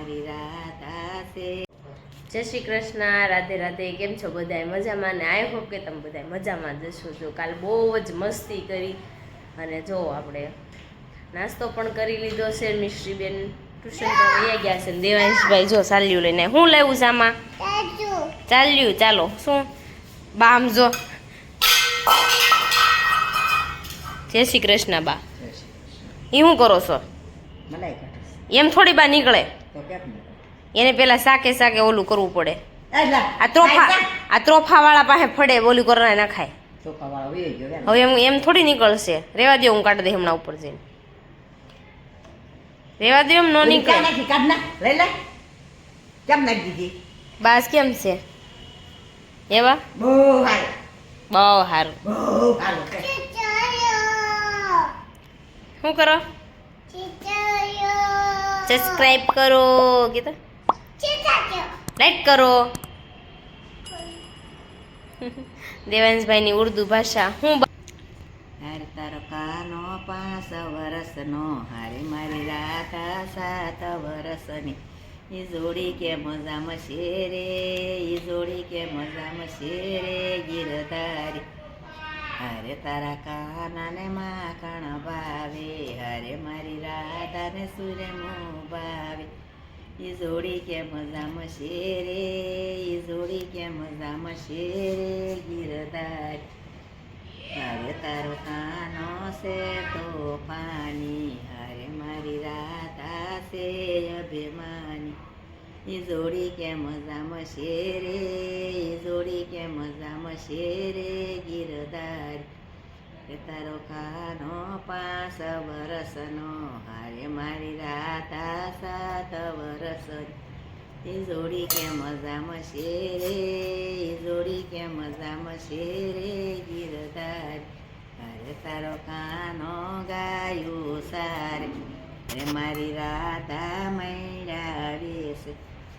મારી રાધા છે. જય શ્રી કૃષ્ણ, રાધે રાધે. કેમ છો બધાય? મજામાં ને? આઈ હોપ કે તમે બધા મજામાં જશો. જો કાલ બહુ જ મસ્તી કરી અને જો આપણે નાસ્તો પણ કરી લીધો છે. મિશ્રીબેન ટ્યુશન પર વહી ગયા છે ને દેવાંશભાઈ જો ચાલ્યું લઈને. હું લેવું છે આમાં? ચાલ્યું. ચાલો શું બામ જો. જય શ્રી કૃષ્ણ બા. એ શું કરો છો? એમ થોડી બા નીકળે, એને પેલા શાકે શાકે ઓલું કરવું પડે. આ ત્રોફા વાળા પાસે ફડે ઓલું કરવા ના ખાય. હવે એમ થોડી નીકળશે. રેવા દો, હું કાઢી દે હમણાં ઉપર જઈને. રેવા દો, એમ નો નીકળે. બાસ કેમ છે? એવા બહુ સારું. શું કરો? સબસ્ક્રાઇબ કરો, કીધું લાઈક કરો. દેવાંશભાઈની ઉર્દુ ભાષા હું હારે તારો કાનો 5 વર્ષનો, હારે મારી રાધા 7 વર્ષની. ઈ જોડી કે મજામાં છે રે, ઈ જોડી કે મજામાં છે રે ગીરધારી. હારે તારા કાનાને માખણ ભાવે, હારે મારી રાધાને સૂર્યનું ભાવે. ઈ જોડી કે મજામાં છે રે, ઈ જોડી કે મજામાં છે રે ગીરધારી. હારે તારો કાનો છે તો પાણી, હારે મારી રાધા છે અભિમાની. ઈ જોડી કે મજામાં છે રે, ઈ જોડી કે મજામાં છે રે ગીરધારી. તારો કાનો 5 વર્ષનો, હારે મારી રાધા 7 વર્ષની. ઈ જોડી કે મજામાં છે રે, ઈ જોડી કે મજામાં છે રે ગીરધારી. હારે તારો કાનો ગાયું સારે, રે મારી રાધા મૈડાવે છે.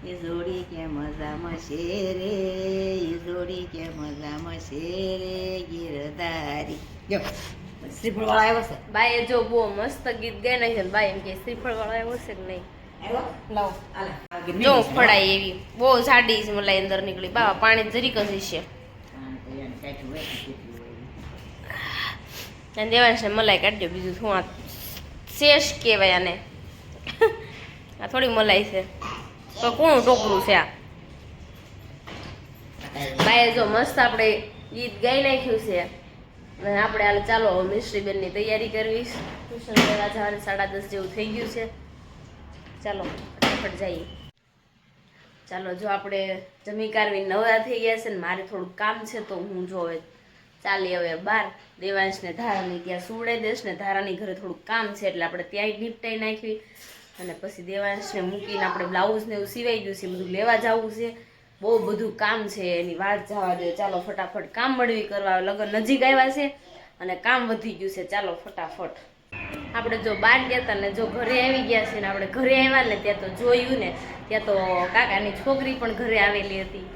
ઈ જોડી કે મજામાં છે રે, ઈ જોડી કે મજામાં છે રે ગીરધારી. શ્રીફળ વાળા આવ્યો છે. બાએ જો બહુ મસ્ત ગીત ગાઈ નાખ્યું. બાઈ એમ કે શ્રીફળ વાળો આવ્યો છે કે નહીં? જો ફળાઈ એવી બહુ જાડી છે મલાઈ અંદર નીકળી. બાબા પાણી જરીક જ છે. દેવાંશ મલાઈ કાઢજો. બીજું શું આ શેષ કહેવાય આને. આ થોડી મલાઈ છે તો કોણ ટોકરું છે આ? બાએ જો મસ્ત આપણે ગીત ગાઈ નાખ્યું છે. અને આપણે હાલ ચાલો મિશ્રીબેનની તૈયારી કરવી. ટ્યુશન લેવા જવાનું 10:30 જેવું થઈ ગયું છે. ચાલો ફટાફટ જઈએ. ચાલો જો આપણે જમી કારવી નવરા થઈ ગયા છે ને મારે થોડુંક કામ છે તો હું જો હવે ચાલી હવે બહાર. દેવાંશને ધારાની ત્યાં સુવડાઈ દઈશ ને ધારાની ઘરે થોડુંક કામ છે એટલે આપણે ત્યાં નિપટાઈ નાખવી. અને પછી દેવાંશને મૂકીને આપણે બ્લાઉઝ ને એવું સિવાઈ ગયું છે, બધું લેવા જવું છે. બહુ બધું કામ છે, એની વાત જવા દે. ચાલો ફટાફટ કામ મળવી કરવા. લગન નજીક આવ્યા છે અને કામ વધી ગયું છે. ચાલો ફટાફટ. આપણે જો બહાર ગયા હતા ને જો ઘરે આવી ગયા છે ને આપણે ઘરે આવ્યા ને ત્યાં તો જોયું ને ત્યાં તો કાકાની છોકરી પણ ઘરે આવેલી હતી.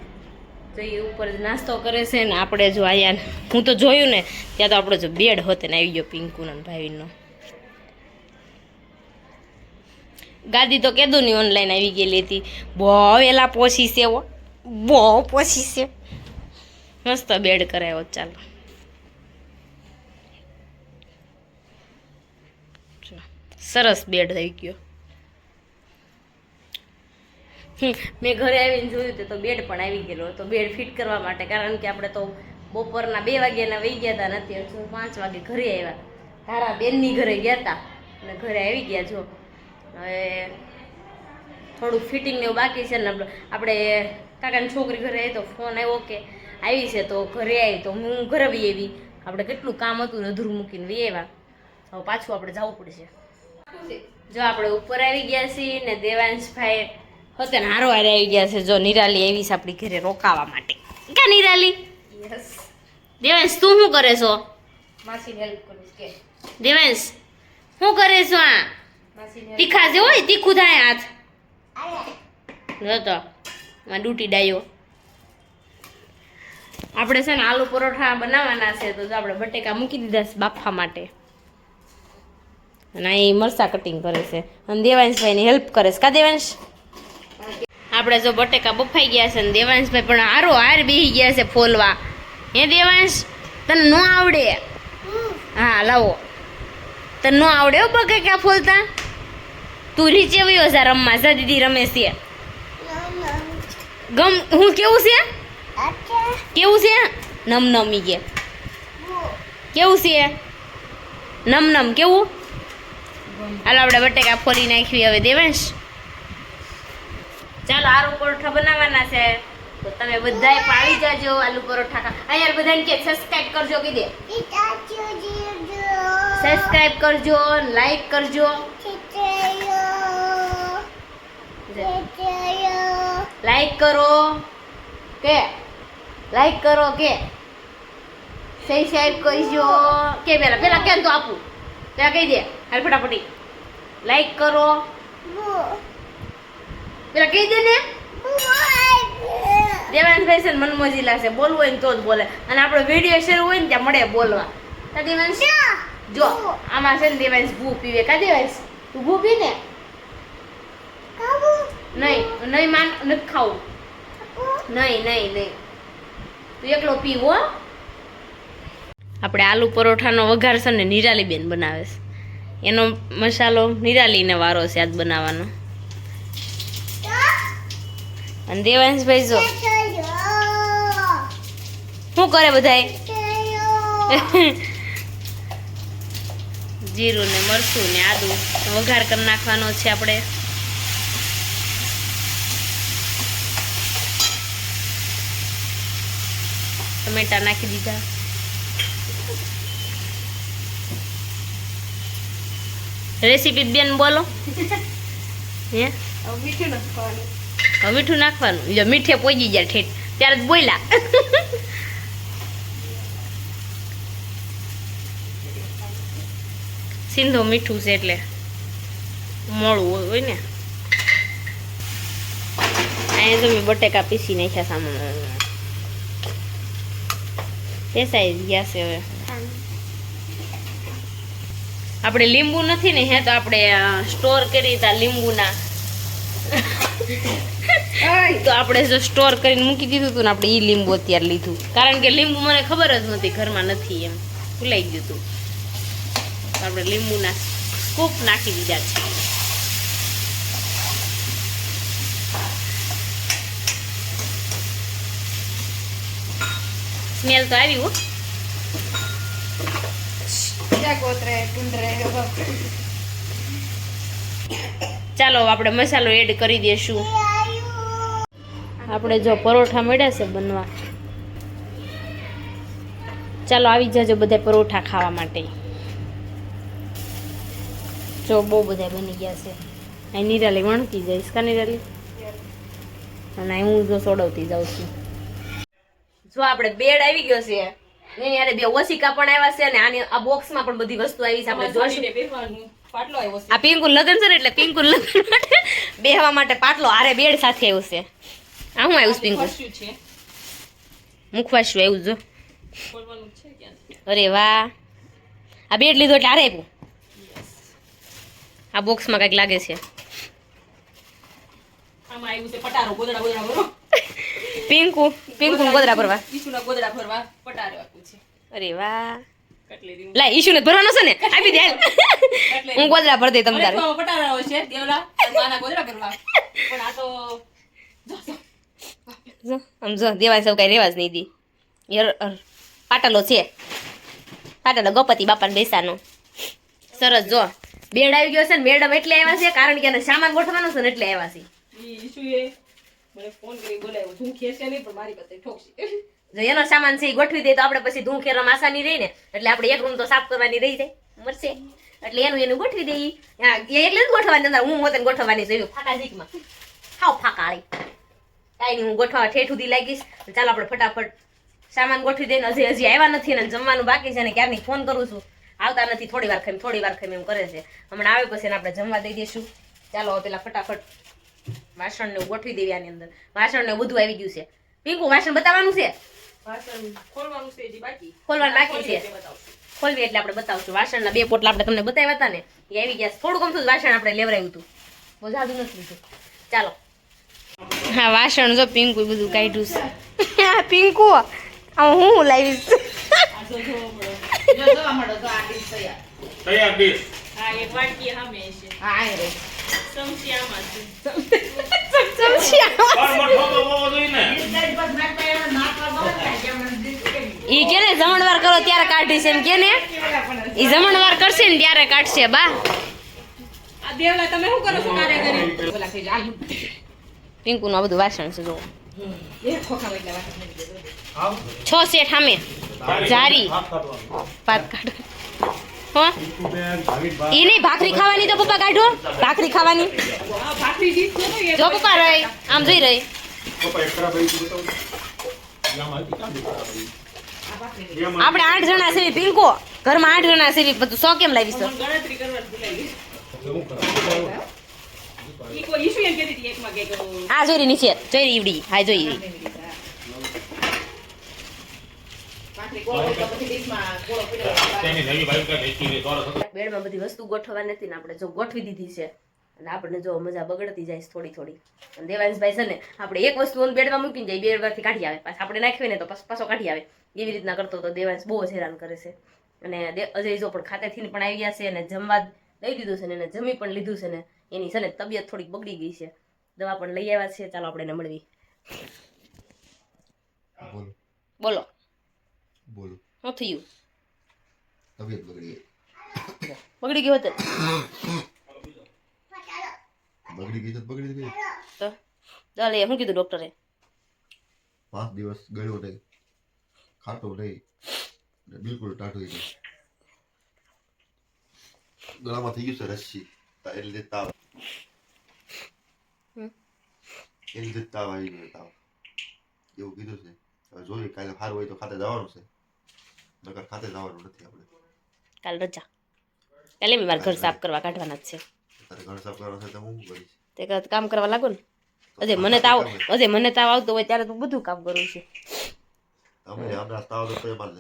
તો એ ઉપર નાસ્તો કરે છે ને આપણે જો આયા હું તો જોયું ને ત્યાં તો આપણો જો બેડ હોતે ને આવી ગયો પિંકુનો ભાઈનો. ગાદી તો કેદું ની ઓનલાઈન આવી ગયેલી હતી. બહુ વેલા પહોંચી છે, બહુ પહોંચી છે. મસ્ત બેડ કરાયો. ચાલો સરસ બેડ થઈ ગયો. મેં ઘરે આવીને જોયું તો બેડ પણ આવી ગયેલો હતો. બેડ ફિટ કરવા માટે, કારણ કે આપણે તો બપોરના 2 વાગ્યાના વહી ગયા હતા. નથી 5 વાગે ઘરે આવ્યા. તારા બેનની ઘરે ગયા હતા અને ઘરે આવી ગયા. જો હવે થોડુંક ફિટિંગ ને એવું બાકી છે ને. આપણે કાકાની છોકરી ઘરે આવી તો ફોન આવ્યો કે આવી છે તો ઘરે આવી તો હું ઘરે વહી આવી. આપણે કેટલું કામ હતું ને અધૂરું મૂકીને વહી આવ્યા. હવે પાછું આપણે જવું પડશે. જો આપણે ઉપર આવી ગયા છીએ ને દેવાંશભાઈ હોતે ને હારો હારે આવી ગયા છે. જો નિરાલી આવી છે આપણી ઘરે રોકાવા માટે. ક્યાં નિરાલી? યસ. દેવાંશ તું શું કરે છો? માસીને હેલ્પ કરું કે. દેવાંશ શું કરે છો? આ તીખા જે હોય તીખું થાય હાથ. જો તો માં ડૂટી ડાયો. આપણે છે ને આલુ પરોઠા બનાવવાના છે તો આપણે બટેકા મૂકી દીધા છે બાફવા માટે. અને અહીં મરચા કટિંગ કરે છે અને દેવાંશભાઈની હેલ્પ કરે છે. કા દેવાંશ? આપણે જો બટેકા બફાઈ ગયા છે ને દેવાંશભાઈ પણ હારો હાર બેહી ગયા છે ફોલવા. હે દેવાંશ, તને ન આવડે? હા લાવો, તને ન આવડે હો બટેકા ફોલતા. તું નીચે વયો જા રમવા, જા દીદી રમે છે. હું કેવું છે? કેવું છે? નમ નમી કે કેવું છે? નમ નમ કેવું? હાલો આપણે બટેકા ફોલી નાખવી હવે દેવાંશ. ચાલો આલુ પરોઠા બનાવવાના છે તો તમે બધાય પણ આવી જાજો આલુ પરોઠા ખા. અહીંયા બધાને કે સબસ્ક્રાઇબ કરજો, કી દે સબસ્ક્રાઇબ કરજો, લાઈક કરજો, લાઈક કરો કે લાઈક કરો કે સબસ્ક્રાઇબ કરજો કે પેલા કેમ તો આપું પેલા કહી દે હાલ ફટાફટી લાઈક કરો પેલા કહી દે ને. દેવાંશભાઈ છે ને મનમોજી લાગશે, બોલવું હોય ને તો જ બોલે, અને આપણો વિડીયો શરૂ હોય ને ત્યાં મળે બોલવા. કા દેવાંશ? જો આમાં છે ને દેવાંશ ભૂ પીવે. કા દેવાંશ તું ભૂ પી ને? નહીં નહીં માન નથી ખાવું. નહીં તું એકલો પીવો. આપણે આલુ પરોઠાનો વઘાર છે ને નિરાલી બેન બનાવે છે. એનો મસાલો નિરાલીને વારો છે આજ બનાવવાનો. અને દેવાંશભાઈ જો શું કરે બધાય? જીરું ને મરચું ને આદુ વઘાર કરી નાખવાનો છે આપણે. ટમેટા નાખી દીધા. રેસીપી બેન બોલો. હે મીઠું નાખવાનું. જો મીઠે પોજી જાય ઠેઠ ત્યારે જ બોલ્યા. સિંધો મીઠું છે એટલે મોળું હોય ને. અહીંયા તો મેં બટેકા પીસી નાખ્યા સામાન પેસાઈ ગયા છે. હવે આપણે લીંબુ નથી ને હે તો આપણે સ્ટોર કરી તા લીંબુના તો આપણે જો સ્ટોર કરીને મૂકી દીધું હતું ને આપણે ઈ લીંબુ અત્યારે લીધું, કારણ કે લીંબુ મને ખબર જ નહોતી ઘરમાં નથી એમ ભૂલાઈ ગયું હતું. આપણે લીંબુના સ્કૂપ નાખી દીધા છે. સ્મેલ તો આવી હો. ચાલો આપણે મસાલો એડ કરી દઈશું. આપણે જો પરોઠા મળ્યા છે બનવા. ચાલો આવી જાજો બધા પરોઠા ખાવા માટે. જો બહુ બધા બની ગયા છે. અહીં નિરાલી વણતી જઈશ કા નિરાલી, અને હું જો સોડવતી જાઉં છું. જો આપણે બેડ આવી ગયો છે, એની યારે બે ઓશિકા પણ આવ્યા છે, અને આની આ બોક્સમાં પણ બધી વસ્તુ આવી છે. આપણે જોશું. આ પિંકુ લગન છે ને એટલે પિંકુ લગન માટે બેહવા માટે પાટલો આરે બેડ સાથે આવ્યું છે. આ શું આવ્યું પિંકુ? મુખવાસું આવ્યું જો. અરે વાહ, આ બેડ લીધો એટલે આરે આપ્યું. આ બોક્સમાં કઈક લાગે છે. પિંકુ ગોદડા ભરવા. અરે વાહ, લા ઈશુ ને ભરવાનો છે ને, આપી દે. હું ગોદડા ભર દે તમ તારે. જો દેવાય સૌ કઈ રેવા જ નહીં દી. પાટલો છે, પાટલો ગણપતિ બાપાને બેસાનો. સરસ. જો બેડ આવી ગયો છે ને, મેડમ એટલે આવ્યા છે કારણ કે એને સામાન ગોઠવવાનો છે ને એટલે આવ્યા છે. જો એનો સામાન છે એ ગોઠવી દે તો આપણે પછી ધૂંખેરમ આસાની રહી ને, એટલે આપણે એક રૂમ તો સાફ કરવાની રહી જાય મળશે, એટલે એનું ગોઠવી દઈએ. એટલે જ ગોઠવવાની અંદર હું હોતે ગોઠવવાની જોયું ફાકા જીકમાં ખાવ ફાકાળી કાંઈ નહીં. હું ગોઠવા ઠેઠ સુધી લાગીશ. ચાલો આપણે ફટાફટ સામાન ગોઠવી દઈને. હજી આવ્યા નથી ને જમવાનું બાકી છે ને ક્યારની ફોન કરું છું, આવતા નથી. થોડી વાર ખાઈ એમ કરે છે. હમણાં આવે પછી આપણે જમવા દઈ દઈશું. ચાલો પેલા ફટાફટ વાસણ ને ગોઠવી દેવી. આની અંદર વાસણ ને બધું આવી ગયું છે. પિંકુ વાસણ બતાવવાનું છે, ખોલવાનું બાકી છે. ખોલવી એટલે આપણે બતાવશું. વાસણના 2 પોટલા આપણે તમને બતાવ્યા હતા ને, એ આવી ગયા. થોડુંક અમથું વાસણ આપણે લેવરાયું હતું, બહુ જાદુ નથી લીધું. ચાલો હા વાસણ જો પિંકુ બધું કાઢ્યું છે આ પિંકુ આ હું લાવીશ તૈયાર ડીશ પણ મઠો તો હોવો જોઈએ ને ઈ કે ને જમણવાર કરો ત્યારે કાઢીશ એમ કે ને ઈ જમણવાર કરશે ને ત્યારે કાઢશે બા પિંકુ નું આ બધું વાસણ છે જો 6 સેટ સામે જારી ભાત કાઢો હો ઈ નહીં ભાખરી ખાવાની તો પપ્પા કાઢો ભાખરી ખાવાની જો પપ્પા રહી આમ જોઈ રહી આપણે 8 જણા છે પિંકો ઘરમાં 8 જણા છે બધું 100 કેમ લાવીશ તો આ જોઈ નીચે જોઈ ઈવડી હા જોઈ ઈવડી બેડમાં બધી વસ્તુ ગોઠવવા નથી ને આપણે જો ગોઠવી દીધી છે અને આપણને જો મજા બગડતી જાય થોડી થોડી અને દેવાંશભાઈ છે ને આપણે એક વસ્તુ બેડમાં મૂકીને જાય બે વારથી કાઢી આવે પાછા આપણે નાખીએ ને તો પાછો કાઢી આવે એવી રીતના કરતો તો દેવાંશ બહુ જ હેરાન કરે છે અને અજય જો પણ ખાતેથી પણ આવી ગયા છે અને જમવા લઈ દીધું છે ને એને જમી પણ લીધું છે ને એની છે ને તબિયત થોડીક બગડી ગઈ છે દવા પણ લઈ આવ્યા છે ચાલો આપણે એને મળવી બોલો બોલો શું થયું તબિયત બગડી બગડી ગયો હતો બગડી ગઈ તો બગડી ગઈ તો ચાલે શું કીધું ડોક્ટરે 5 દિવસ ગળ્યો નહીં ખાતો નહીં ને બિલકુલ ટાઢું નહીં ગળામાં થઈ ગયું છે રસી એટલે તાવ એટલે તાવ આવી ગયો તાવ એવું કીધું છે હવે જોઈએ કાલે સારું હોય તો ખાતે જવાનું છે નકર ખાતે જવાનું નથી આપણે કાલ રજા કાલે મેં મારા ઘર સાફ કરવા કાઢવાના જ છે તારે ઘર સાફ કરવાનું છે તો હું કરીશ તે કામ કરવા લાગો ને અજય મને તાવ આવતો હોય ત્યારે તું બધું કામ કરું છું અમે હમણાં તાવ તો એ મારે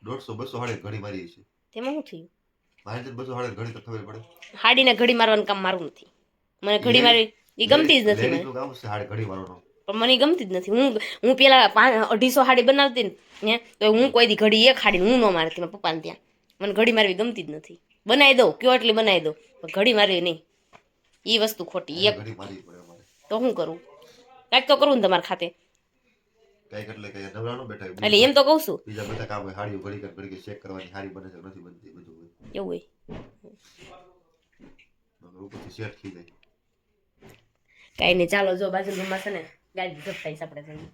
150-200 હાડે ઘડી મારી છે તેમાં શું થયું મારે તો 200 હાડે ઘડી તો ખબર પડે હાડીને ઘડી મારવાનું કામ મારું નથી મને ઘડી મારવી એ ગમતી જ નથી મને લેડીઝનું કામ છે હાડે ઘડી મારવાનું પણ મને ઈ ગમતી જ નથી હું પેલા 250 હાડી બનાવતી ને તો હું કોઈ દી ઘડી એક હાડી હું ન મારતી મારા પપ્પાને ત્યાં મને ઘડી મારવી ગમતી જ નથી બનાવી દઉં કયો એટલી બનાવી દઉં પણ ઘડી મારવી નહીં એ વસ્તુ ખોટી એક ઘડી મારવી પડે અમારે તો શું કરું કાંઈક તો કરવું ને તમારા ખાતે કઈક એટલે કઈ નવરાનો બેઠા એટલે એમ તો કહું છું બીજા બધા કામ હોય હાડીઓ ઘડી ચેક કરવાની હારી બને છે નથી બનતી બધું હોય એવું હોય મગર ઉપરથી સેટ થઈ જાય કાંઈ નહીં ચાલો જો બાજુ રૂમમાં છે ને ગાડી ઝપટાઈશ આપણે જઈએ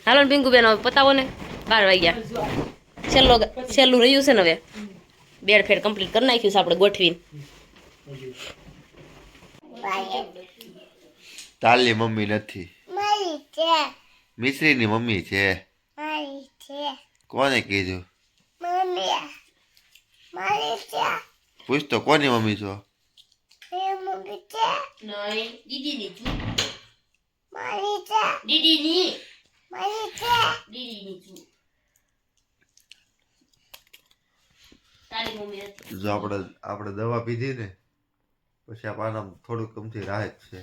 હાલો ને પિંકુ બેન હવે પતાવો ને 12 વાગ્યા છેલ્લું રહ્યું છે ને હવે બેડ ફેડ કમ્પ્લીટ કરી નાખ્યું છે આપણે ગોઠવીને તાલી મમ્મી નથી મિશ્રીની મમ્મી છે કોને કીધું પૂછ તો કોની મમ્મી છો દીદીની છું તારી મમ્મી નથી જો આપણે દવા પીધી ને પછી આ પાનામાં થોડુંક કમથી રાહત છે